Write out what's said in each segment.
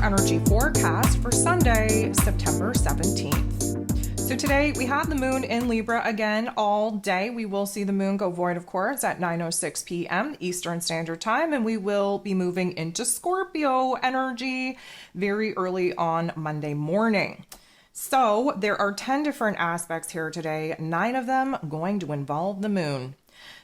energy forecast for Sunday, September 17th. So today we have the moon in Libra again all day. We will see the moon go void, of course, at 9:06 p.m. Eastern Standard Time, and we will be moving into Scorpio energy very early on Monday morning. So there are 10 different aspects here today, 9 of them going to involve the moon.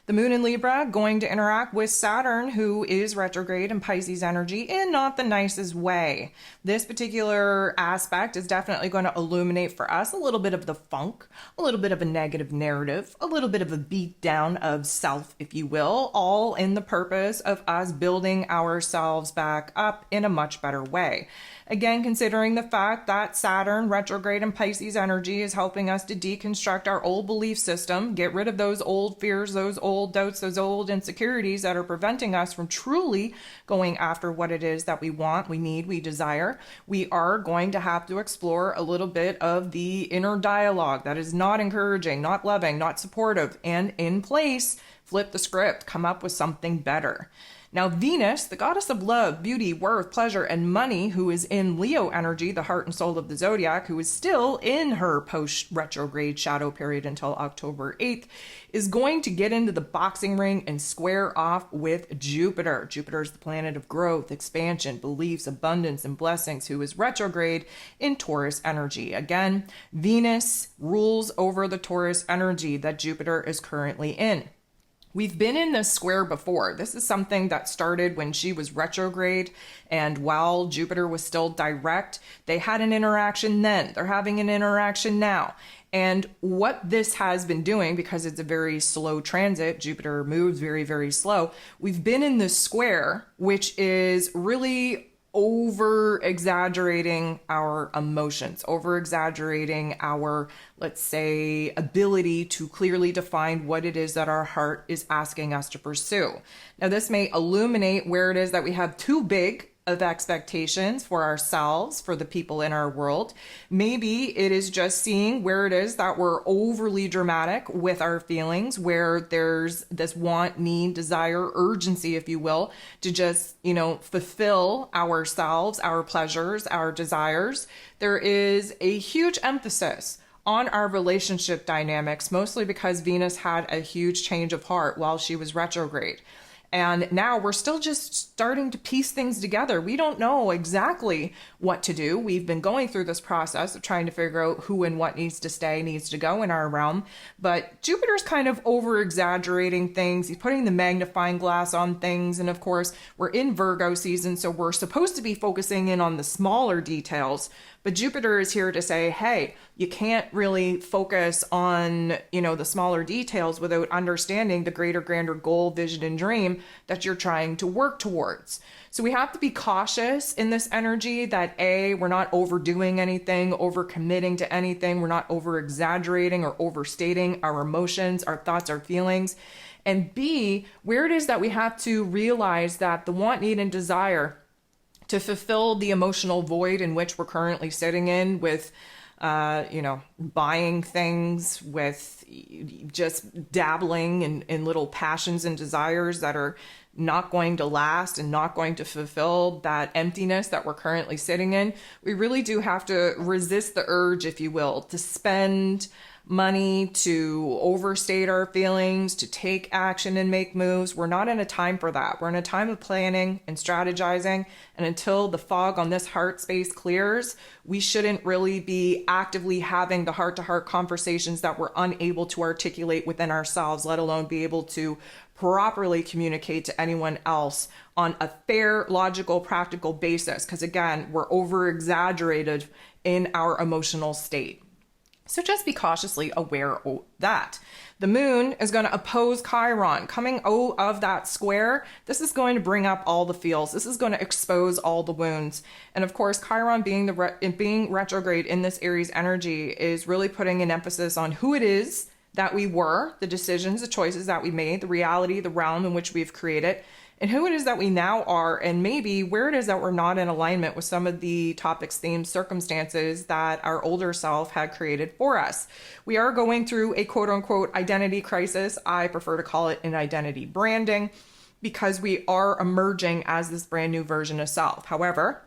The moon in Libra going to interact with Saturn, who is retrograde in Pisces energy in not the nicest way. This particular aspect is definitely going to illuminate for us a little bit of the funk, a little bit of a negative narrative, a little bit of a beat down of self, if you will, all in the purpose of us building ourselves back up in a much better way. Again, considering the fact that Saturn retrograde in Pisces energy is helping us to deconstruct our old belief system, get rid of those old fears, those old doubts, those old insecurities that are preventing us from truly going after what it is that we want, we need, we desire. We are going to have to explore a little bit of the inner dialogue that is not encouraging, not loving, not supportive, and in place, flip the script, come up with something better. Now, Venus, the goddess of love, beauty, worth, pleasure, and money, who is in Leo energy, the heart and soul of the zodiac, who is still in her post-retrograde shadow period until October 8th, is going to get into the boxing ring and square off with Jupiter. Jupiter is the planet of growth, expansion, beliefs, abundance, and blessings, who is retrograde in Taurus energy. Again, Venus rules over the Taurus energy that Jupiter is currently in. We've been in this square before. This is something that started when she was retrograde, and while Jupiter was still direct, they had an interaction then. They're having an interaction now. And what this has been doing, because it's a very slow transit, Jupiter moves very, very slow. We've been in this square, which is really over exaggerating our emotions, over exaggerating our, let's say, ability to clearly define what it is that our heart is asking us to pursue. Now, this may illuminate where it is that we have too big of expectations for ourselves, for the people in our world. Maybe it is just seeing where it is that we're overly dramatic with our feelings, where there's this want, need, desire, urgency, if you will, to just, fulfill ourselves, our pleasures, our desires. There is a huge emphasis on our relationship dynamics, mostly because Venus had a huge change of heart while she was retrograde. And now we're still just starting to piece things together. We don't know exactly what to do. We've been going through this process of trying to figure out who and what needs to stay, needs to go in our realm. But Jupiter's kind of over exaggerating things. He's putting the magnifying glass on things. And of course, we're in Virgo season, so we're supposed to be focusing in on the smaller details. But Jupiter is here to say, hey, you can't really focus on, the smaller details without understanding the greater, grander goal, vision, and dream that you're trying to work towards. So we have to be cautious in this energy that A, we're not overdoing anything, overcommitting to anything. We're not over exaggerating or overstating our emotions, our thoughts, our feelings. And B, where it is that we have to realize that the want, need, and desire to fulfill the emotional void in which we're currently sitting in with, buying things, with just dabbling in little passions and desires that are not going to last and not going to fulfill that emptiness that we're currently sitting in. We really do have to resist the urge, if you will, to spend money, to overstate our feelings, to take action and make moves. We're not in a time for that. We're in a time of planning and strategizing. And until the fog on this heart space clears, we shouldn't really be actively having the heart-to-heart conversations that we're unable to articulate within ourselves, let alone be able to properly communicate to anyone else on a fair, logical, practical basis. Because again, we're over-exaggerated in our emotional state. So just be cautiously aware of that. The moon is going to oppose Chiron. Coming out of that square, this is going to bring up all the feels. This is going to expose all the wounds. And of course, Chiron being retrograde in this Aries energy is really putting an emphasis on who it is that we were, the decisions, the choices that we made, the reality, the realm in which we've created, and who it is that we now are, and maybe where it is that we're not in alignment with some of the topics, themes, circumstances that our older self had created for us. We are going through a quote unquote identity crisis. I prefer to call it an identity branding, because we are emerging as this brand new version of self. However,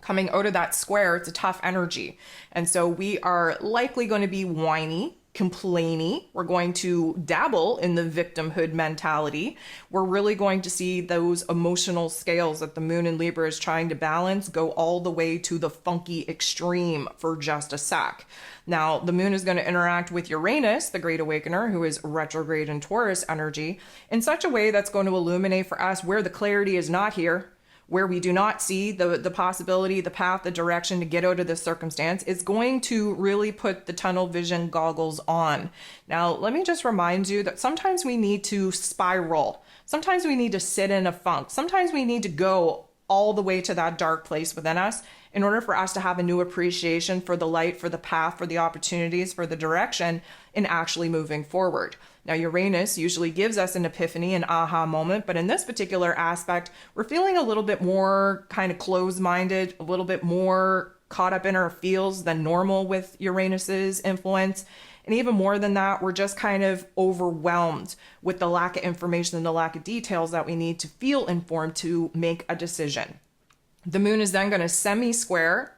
Coming out of that square, it's a tough energy. And so we are likely going to be whiny, complainy. We're going to dabble in the victimhood mentality. We're really going to see those emotional scales that the moon in Libra is trying to balance go all the way to the funky extreme for just a sec. Now, the moon is going to interact with Uranus, the Great Awakener, who is retrograde in Taurus energy, in such a way that's going to illuminate for us where the clarity is not here, where we do not see the possibility, the path, the direction to get out of this circumstance. It's going to really put the tunnel vision goggles on. Now, let me just remind you that sometimes we need to spiral. Sometimes we need to sit in a funk. Sometimes we need to go all the way to that dark place within us in order for us to have a new appreciation for the light, for the path, for the opportunities, for the direction in actually moving forward. Now, Uranus usually gives us an epiphany, an aha moment, but in this particular aspect, we're feeling a little bit more kind of closed-minded, a little bit more caught up in our feels than normal with Uranus's influence. And even more than that, we're just kind of overwhelmed with the lack of information and the lack of details that we need to feel informed to make a decision. The moon is then going to semi-square,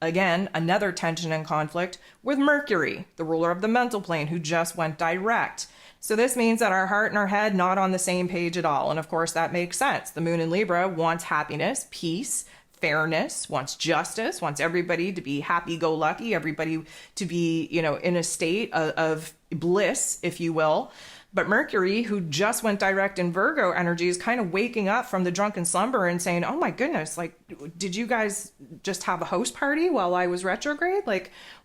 again, another tension and conflict, with Mercury, the ruler of the mental plane, who just went direct. So this means that our heart and our head not on the same page at all. And of course, that makes sense. The moon in Libra wants happiness, peace, fairness, wants justice, wants everybody to be happy-go-lucky, everybody to be, in a state of bliss, if you will. But Mercury, who just went direct in Virgo energy, is kind of waking up from the drunken slumber and saying, oh my goodness, did you guys just have a house party while I was retrograde?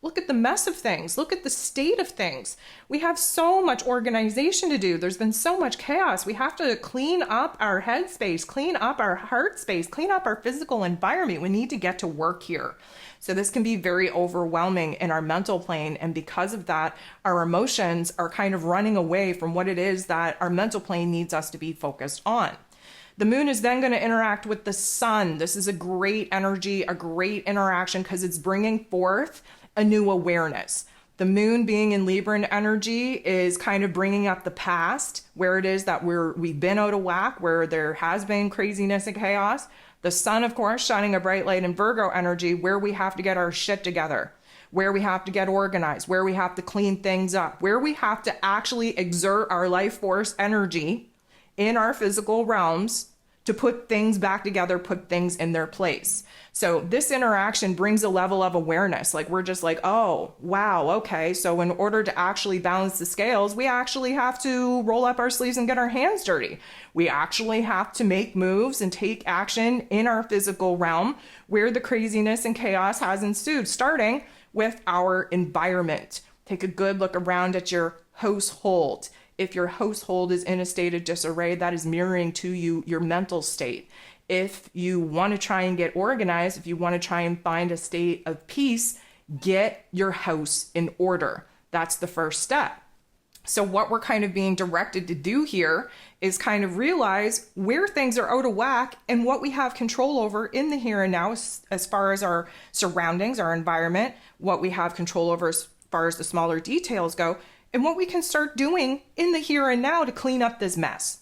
Look at the mess of things. Look at the state of things. We have so much organization to do. There's been so much chaos. We have to clean up our head space, clean up our heart space, clean up our physical environment. We need to get to work here. So this can be very overwhelming in our mental plane. And because of that, our emotions are kind of running away from what it is that our mental plane needs us to be focused on. The moon is then going to interact with the sun. This is a great energy, a great interaction because it's bringing forth a new awareness. The moon being in Libran energy is kind of bringing up the past, where it is that we've been out of whack, where there has been craziness and chaos. The sun, of course, shining a bright light in Virgo energy, where we have to get our shit together, where we have to get organized, where we have to clean things up, where we have to actually exert our life force energy in our physical realms to put things back together, put things in their place. So this interaction brings a level of awareness. We're just oh, wow, okay. So in order to actually balance the scales, we actually have to roll up our sleeves and get our hands dirty. We actually have to make moves and take action in our physical realm where the craziness and chaos has ensued, starting with our environment. Take a good look around at your household. If your household is in a state of disarray, that is mirroring to you your mental state. If you want to try and get organized, if you want to try and find a state of peace, get your house in order. That's the first step. So what we're kind of being directed to do here is kind of realize where things are out of whack and what we have control over in the here and now as far as our surroundings, our environment, what we have control over as far as the smaller details go, and what we can start doing in the here and now to clean up this mess.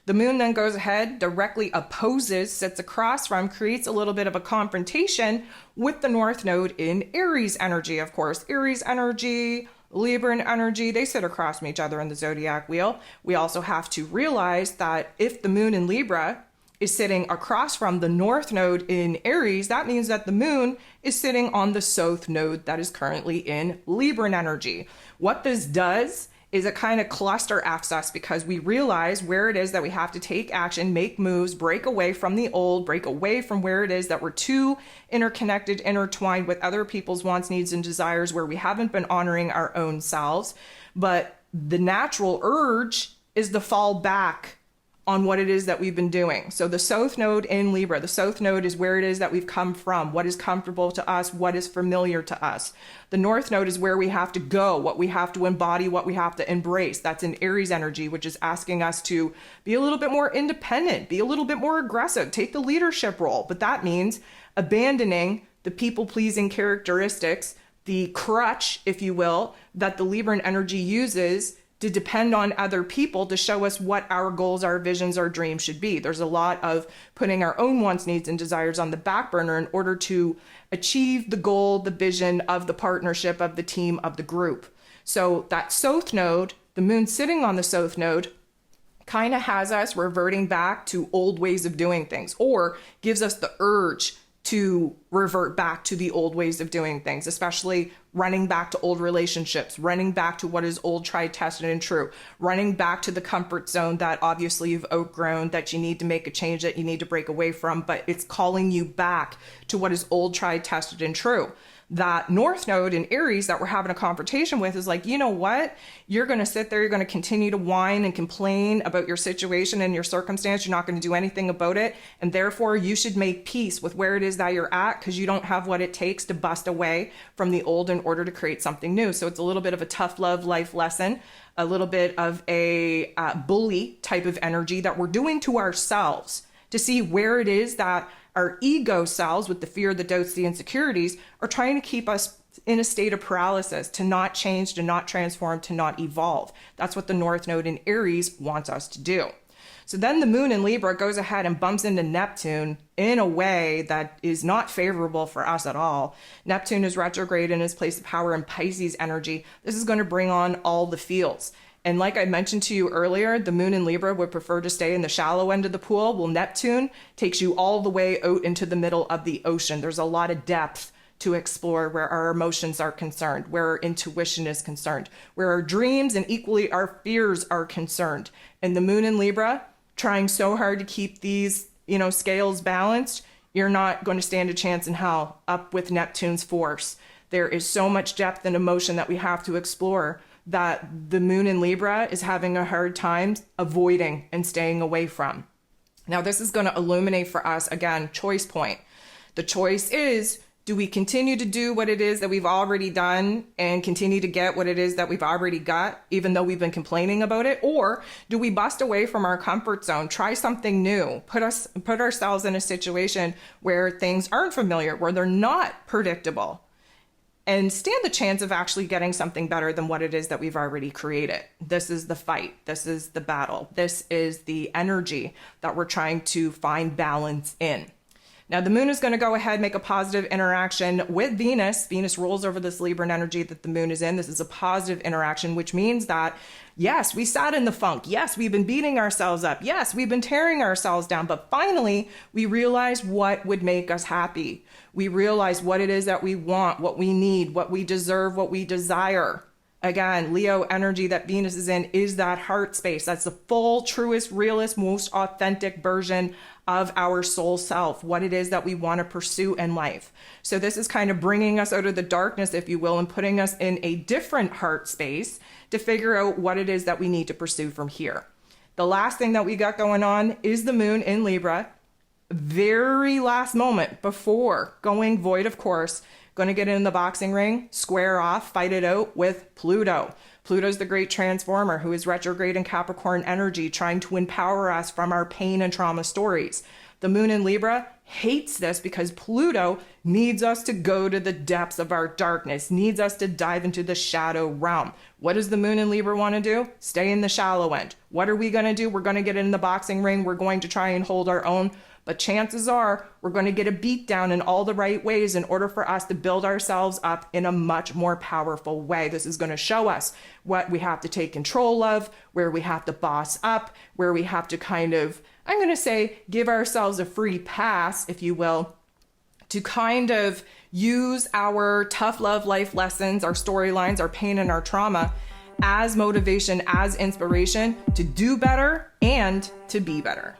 The moon then goes ahead, directly opposes, sits across from, creates a little bit of a confrontation with the North Node in Aries energy, of course. Aries energy, Libran energy, they sit across from each other in the zodiac wheel. We also have to realize that if the moon in Libra is sitting across from the North Node in Aries, that means that the moon is sitting on the South Node that is currently in Libran energy. What this does is it kind of cluster F's us because we realize where it is that we have to take action, make moves, break away from the old, break away from where it is that we're too interconnected, intertwined with other people's wants, needs, and desires, where we haven't been honoring our own selves. But the natural urge is to fall back on what it is that we've been doing. So the South Node in Libra, the South Node is where it is that we've come from, what is comfortable to us, what is familiar to us. The North Node is where we have to go, what we have to embody, what we have to embrace. That's in Aries energy, which is asking us to be a little bit more independent, be a little bit more aggressive, take the leadership role. But that means abandoning the people-pleasing characteristics, the crutch, if you will, that the Libran energy uses to depend on other people to show us what our goals, our visions, our dreams should be. There's a lot of putting our own wants, needs, and desires on the back burner in order to achieve the goal, the vision of the partnership, of the team, of the group. So that South node, the moon sitting on the South node, kind of has us reverting back to old ways of doing things, or gives us the urge to revert back to the old ways of doing things, especially running back to old relationships, running back to what is old, tried, tested, and true, running back to the comfort zone that obviously you've outgrown, that you need to make a change, that you need to break away from, but it's calling you back to what is old, tried, tested, and true. That North node in Aries that we're having a confrontation with is like, you know what? You're going to sit there, you're going to continue to whine and complain about your situation and your circumstance. You're not going to do anything about it. And therefore, you should make peace with where it is that you're at, because you don't have what it takes to bust away from the old in order to create something new. So it's a little bit of a tough love life lesson, a little bit of a bully type of energy that we're doing to ourselves to see where it is that our ego selves, with the fear, the doubts, the insecurities, are trying to keep us in a state of paralysis, to not change, to not transform, to not evolve. That's what the North node in Aries wants us to do. So then the moon in Libra goes ahead and bumps into Neptune in a way that is not favorable for us at all. Neptune is retrograde in his place of power in Pisces energy. This is going to bring on all the feels. And like I mentioned to you earlier, the moon in Libra would prefer to stay in the shallow end of the pool. Well, Neptune takes you all the way out into the middle of the ocean. There's a lot of depth to explore where our emotions are concerned, where our intuition is concerned, where our dreams and equally our fears are concerned. And the moon in Libra, trying so hard to keep these, scales balanced, you're not going to stand a chance in hell up with Neptune's force. There is so much depth and emotion that we have to explore that the moon in Libra is having a hard time avoiding and staying away from. Now, this is going to illuminate for us, again, choice point. The choice is, do we continue to do what it is that we've already done and continue to get what it is that we've already got, even though we've been complaining about it? Or do we bust away from our comfort zone, try something new, put ourselves in a situation where things aren't familiar, where they're not predictable, and stand the chance of actually getting something better than what it is that we've already created? This is the fight. This is the battle. This is the energy that we're trying to find balance in. Now, the moon is going to go ahead and make a positive interaction with Venus. Venus rules over this Libran energy that the moon is in. This is a positive interaction, which means that, yes, we sat in the funk. Yes, we've been beating ourselves up. Yes, we've been tearing ourselves down. But finally, we realize what would make us happy. We realize what it is that we want, what we need, what we deserve, what we desire. Again, Leo energy that Venus is in is that heart space. That's the full, truest, realest, most authentic version of our soul self, what it is that we want to pursue in life. So this is kind of bringing us out of the darkness, if you will, and putting us in a different heart space to figure out what it is that we need to pursue from here. The last thing that we got going on is the moon in Libra. Very last moment before going void, of course, going to get in the boxing ring, square off, fight it out with Pluto. Pluto's the great transformer who is retrograde in Capricorn energy, trying to empower us from our pain and trauma stories. The moon in Libra hates this because Pluto needs us to go to the depths of our darkness, needs us to dive into the shadow realm. What does the moon in Libra want to do? Stay in the shallow end. What are we going to do? We're going to get in the boxing ring. We're going to try and hold our own. But chances are we're going to get a beat down in all the right ways in order for us to build ourselves up in a much more powerful way. This is going to show us what we have to take control of, where we have to boss up, where we have to kind of, I'm going to say, give ourselves a free pass, if you will, to kind of use our tough love life lessons, our storylines, our pain and our trauma as motivation, as inspiration to do better and to be better.